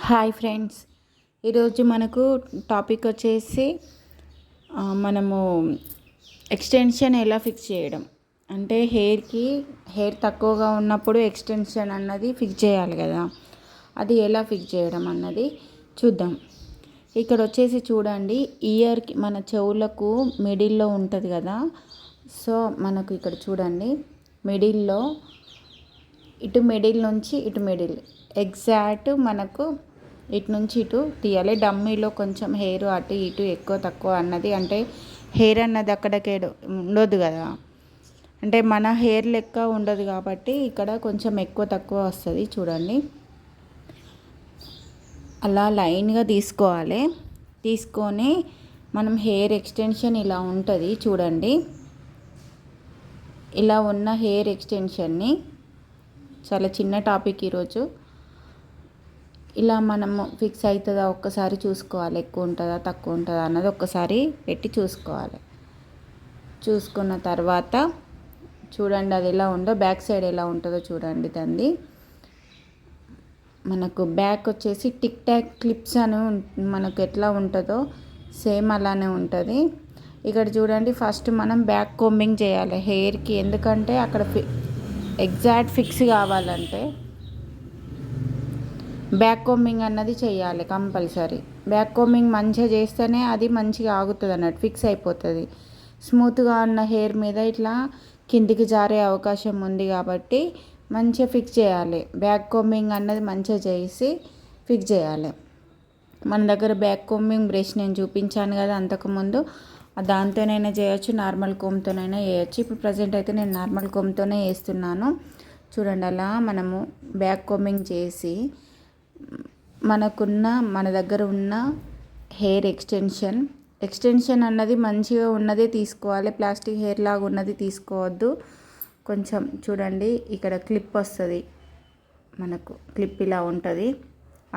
Hi friends, ఈరోజు మనకు topic వచ్చేసి మనము ఎక్స్టెన్షన్ ఎలా ఫిక్స్ చేయడం అంటే హెయిర్ తక్కువగా ఉన్నప్పుడు ఎక్స్టెన్షన్ అన్నది ఫిక్స్ చేయాలి కదా. అది ఎలా ఫిక్స్ చేయడం అన్నది చూద్దాం. ఇక్కడ వచ్చేసి చూడండి, ఇయర్కి మన చెవులకు మిడిల్లో ఉంటుంది కదా. సో మనకు ఇక్కడ చూడండి, మిడిల్లో మిడిల్ నుంచి ఇటు మిడిల్ ఎగ్జాక్ట్ మనకు ఇటు నుంచి ఇటు తీయాలి. డమ్మీలో కొంచెం హెయిర్ అటు ఇటు ఎక్కువ తక్కువ అన్నది, అంటే హెయిర్ అన్నది అక్కడికేడు ఉండదు కదా, అంటే మన హెయిర్ లెక్క ఉండదు కాబట్టి ఇక్కడ కొంచెం ఎక్కువ తక్కువ వస్తుంది. చూడండి, అలా లైన్గా తీసుకోవాలి. తీసుకొని మనం హెయిర్ ఎక్స్టెన్షన్ ఇలా ఉంటుంది చూడండి. ఇలా ఉన్న హెయిర్ ఎక్స్టెన్షన్ని, చాలా చిన్న టాపిక్ ఈరోజు, ఇలా మనము ఫిక్స్ అవుతుందా ఒక్కసారి చూసుకోవాలి. ఎక్కువ ఉంటుందా తక్కువ ఉంటుందా అన్నది ఒక్కసారి పెట్టి చూసుకోవాలి. చూసుకున్న తర్వాత చూడండి అది ఎలా ఉందో, బ్యాక్ సైడ్ ఎలా ఉంటుందో చూడండి. దాన్ని మనకు బ్యాక్ వచ్చేసి టిక్ టాక్ క్లిప్స్ అని మనకు ఎట్లా ఉంటుందో సేమ్ అలానే ఉంటుంది. ఇక్కడ చూడండి, ఫస్ట్ మనం బ్యాక్ కోంబింగ్ చేయాలి హెయిర్కి. ఎందుకంటే అక్కడ ఎగ్జాక్ట్ ఫిక్స్ కావాలంటే బ్యాక్ కోంబింగ్ అన్నది చేయాలి కంపల్సరీ. బ్యాక్ కోంబింగ్ మంచిగా చేస్తేనే అది మంచిగా ఆగుతుంది అన్నట్టు, ఫిక్స్ అయిపోతుంది. స్మూత్గా ఉన్న హెయిర్ మీద ఇట్లా కిందికి జారే అవకాశం ఉంది కాబట్టి మంచిగా ఫిక్స్ చేయాలి. బ్యాక్ కోంబింగ్ అన్నది మంచిగా చేసి ఫిక్స్ చేయాలి. మన దగ్గర బ్యాక్ కోంబింగ్ బ్రష్ నేను చూపించాను కదా అంతకుముందు, దాంతోనైనా చేయొచ్చు, నార్మల్ కోమ్తోనైనా చేయొచ్చు. ఇప్పుడు ప్రజెంట్ అయితే నేను నార్మల్ కోమ్తోనే వేస్తున్నాను. చూడండి, అలా మనము బ్యాక్ కోంబింగ్ చేసి మన దగ్గర ఉన్న హెయిర్ ఎక్స్టెన్షన్ అన్నది మంచిగా ఉన్నదే తీసుకోవాలి. ప్లాస్టిక్ హెయిర్ లాగా ఉన్నది తీసుకోవద్దు. కొంచెం చూడండి, ఇక్కడ క్లిప్ వస్తుంది మనకు, క్లిప్ ఇలా ఉంటుంది.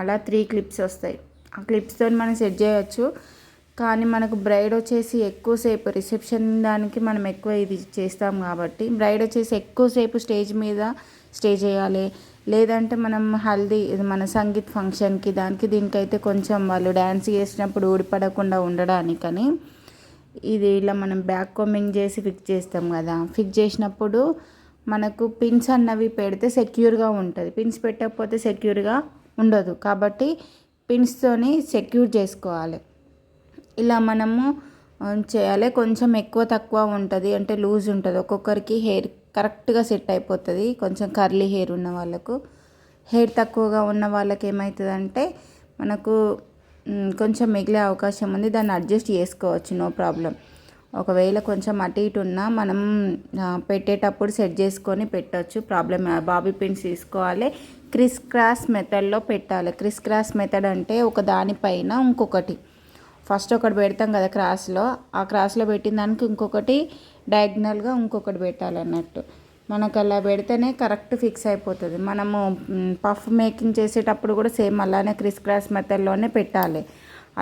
అలా 3 క్లిప్స్ వస్తాయి. ఆ క్లిప్స్తో మనం సెట్ చేయొచ్చు. కానీ మనకు బ్రైడ్ వచ్చేసి ఎక్కువసేపు రిసెప్షన్ దానికి మనం ఎక్కువ ఇది చేస్తాం కాబట్టి, బ్రైడ్ వచ్చేసి ఎక్కువసేపు స్టేజ్ మీద స్టే చేయాలి. లేదంటే మనం హల్దీ, మన సంగీత్ ఫంక్షన్కి దీనికైతే కొంచెం వాళ్ళు డ్యాన్స్ చేసినప్పుడు ఊడిపడకుండా ఉండడానికని ఇది ఇలా మనం బ్యాక్ కోంబింగ్ చేసి ఫిక్స్ చేస్తాం కదా. ఫిక్స్ చేసినప్పుడు మనకు పిన్స్ అన్నవి పెడితే సెక్యూర్గా ఉంటుంది. పిన్స్ పెట్టకపోతే సెక్యూర్గా ఉండదు కాబట్టి పిన్స్తోని సెక్యూర్ చేసుకోవాలి. ఇలా మనము చేయాలి. కొంచెం ఎక్కువ తక్కువ ఉంటుంది, అంటే లూజ్ ఉంటుంది. ఒక్కొక్కరికి హెయిర్ కరెక్ట్గా సెట్ అయిపోతుంది. కొంచెం కర్లీ హెయిర్ ఉన్న వాళ్ళకు, హెయిర్ తక్కువగా ఉన్న వాళ్ళకి ఏమవుతుందంటే మనకు కొంచెం మిగిలే అవకాశం ఉంది. దాన్ని అడ్జస్ట్ చేసుకోవచ్చు, నో ప్రాబ్లం. ఒకవేళ కొంచెం అటు ఇటు ఉన్నా మనం పెట్టేటప్పుడు సెట్ చేసుకొని పెట్టవచ్చు, ప్రాబ్లం. బాబీ పిన్స్ తీసుకోవాలి, క్రిస్ క్రాస్ మెథడ్లో పెట్టాలి. క్రిస్ క్రాస్ మెథడ్ అంటే ఒక దానిపైన ఇంకొకటి, ఫస్ట్ ఒకటి పెడతాం కదా క్రాస్లో, ఆ క్రాస్లో పెట్టిన దానికి ఇంకొకటి డయాగ్నల్గా ఇంకొకటి పెట్టాలన్నట్టు. మనకు అలా పెడితేనే కరెక్ట్ ఫిక్స్ అయిపోతుంది. మనము పఫ్ మేకింగ్ చేసేటప్పుడు కూడా సేమ్ అలానే క్రిస్ క్రాస్ మెథడ్లోనే పెట్టాలి.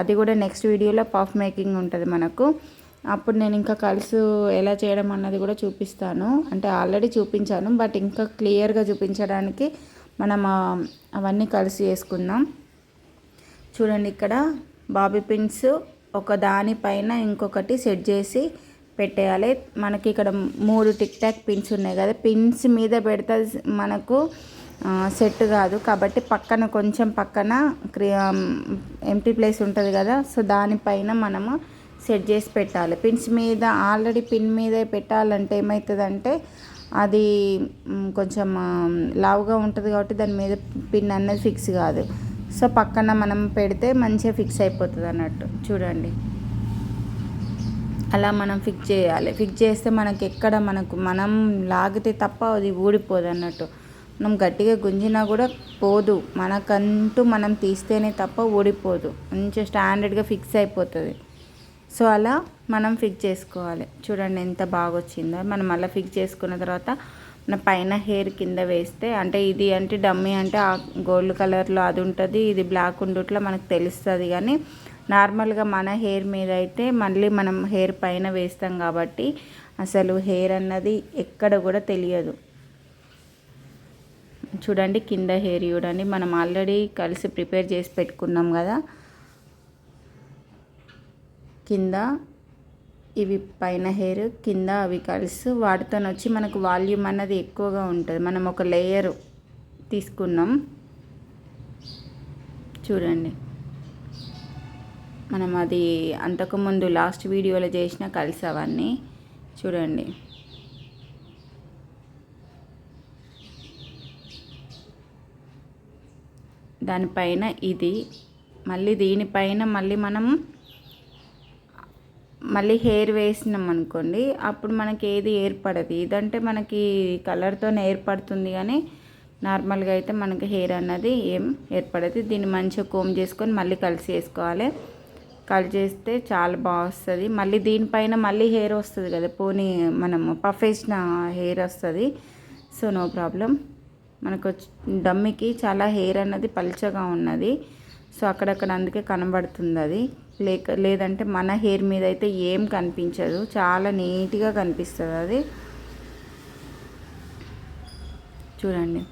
అది కూడా నెక్స్ట్ వీడియోలో పఫ్ మేకింగ్ ఉంటుంది మనకు. అప్పుడు నేను ఇంకా కలుసు ఎలా చేయడం అన్నది కూడా చూపిస్తాను. అంటే ఆల్రెడీ చూపించాను, బట్ ఇంకా క్లియర్గా చూపించడానికి మనం అవన్నీ కలిసి వేసుకుందాం. చూడండి, ఇక్కడ బాబీ పిన్స్ ఒక దానిపైన ఇంకొకటి సెట్ చేసి పెట్టేయాలి. మనకి ఇక్కడ 3 టిక్ టాక్ పిన్స్ ఉన్నాయి కదా, పిన్స్ మీద పెడితే మనకు సెట్ కాదు కాబట్టి కొంచెం పక్కన ఎంటీ ప్లేస్ ఉంటుంది కదా, సో దానిపైన మనము సెట్ చేసి పెట్టాలి. పిన్స్ మీద ఆల్రెడీ పిన్ మీద పెట్టాలంటే ఏమవుతుందంటే అది కొంచెం లావుగా ఉంటుంది కాబట్టి దాని మీద పిన్ అనేది ఫిక్స్ కాదు. సో పక్కన మనం పెడితే మంచిగా ఫిక్స్ అయిపోతుంది అన్నట్టు. చూడండి, అలా మనం ఫిక్స్ చేయాలి. ఫిక్స్ చేస్తే మనకి ఎక్కడ మనం లాగితే తప్ప అది ఊడిపోదు అన్నట్టు. మనం గట్టిగా గుంజినా కూడా పోదు, మనకంటూ మనం తీస్తేనే తప్ప ఊడిపోదు, మంచిగా స్టాండర్డ్గా ఫిక్స్ అయిపోతుంది. సో అలా మనం ఫిక్స్ చేసుకోవాలి. చూడండి ఎంత బాగా వచ్చిందో. మనం అలా ఫిక్స్ చేసుకున్న తర్వాత మన పైన హెయిర్ కింద వేస్తే, అంటే ఇది అంటే డమ్మీ అంటే ఆ గోల్డ్ కలర్లో అది ఉంటుంది, ఇది బ్లాక్ ఉండుట్లా మనకు తెలుస్తుంది. కానీ నార్మల్గా మన హెయిర్ మీద అయితే మళ్ళీ మనం హెయిర్ పైన వేస్తాం కాబట్టి అసలు హెయిర్ అన్నది ఎక్కడ కూడా తెలియదు. చూడండి కింద హెయిర్ చూడండి, మనం ఆల్రెడీ కలిసి ప్రిపేర్ చేసి పెట్టుకున్నాం కదా. కింద ఇవి పైన హెయిర్, కింద అవి కలిసి వాటితో వచ్చి మనకు వాల్యూమ్ అన్నది ఎక్కువగా ఉంటుంది. మనం ఒక లేయర్ తీసుకున్నాం చూడండి. మనం అది అంతకుముందు లాస్ట్ వీడియోలో చేసిన కలిసి అవన్నీ చూడండి. దానిపైన ఇది మళ్ళీ దీనిపైన మళ్ళీ హెయిర్ వేసినాం అనుకోండి, అప్పుడు మనకి ఏది ఏర్పడదు. ఇదంటే మనకి కలర్తో ఏర్పడుతుంది కానీ నార్మల్గా అయితే మనకి హెయిర్ అన్నది ఏం ఏర్పడదు. దీన్ని మంచిగా కోమ్ చేసుకొని మళ్ళీ కలిసి వేసుకోవాలి. కలిసి చేస్తే చాలా బాగా వస్తుంది. మళ్ళీ దీనిపైన మళ్ళీ హెయిర్ వస్తుంది కదా, పోనీ మనము పఫ్ వేసిన హెయిర్ వస్తుంది. So no problem. మనకు డమ్మికి చాలా హెయిర్ అన్నది పల్చగా ఉన్నది, సో అక్కడక్కడ అందుకే కనబడుతుంది అది. లేదంటే మన హెయిర్ మీద అయితే ఏం కనిపించదు, చాలా నీట్గా కనిపిస్తుంది అది. చూడండి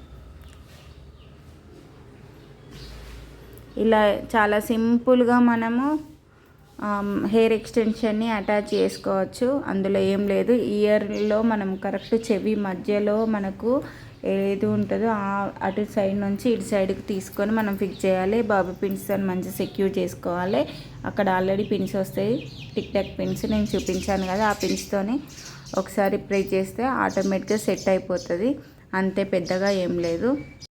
ఇలా చాలా సింపుల్గా మనము హెయిర్ ఎక్స్టెన్షన్ని అటాచ్ చేసుకోవచ్చు. అందులో ఏం లేదు. ఇయర్లో మనం కరెక్ట్ చెవి మధ్యలో మనకు ఏది ఉంటుందో అటు సైడ్ నుంచి ఇటు సైడ్కి తీసుకొని మనం ఫిక్స్ చేయాలి. బాబీ పిన్స్ అని మంచిగా సెక్యూర్ చేసుకోవాలి. అక్కడ ఆల్రెడీ పిన్స్ వస్తాయి, టిక్ టాక్ పిన్స్ నేను చూపించాను కదా, ఆ పిన్స్తోని ఒకసారి ప్రెస్ చేస్తే ఆటోమేటిక్గా సెట్ అయిపోతుంది. అంతే, పెద్దగా ఏం లేదు.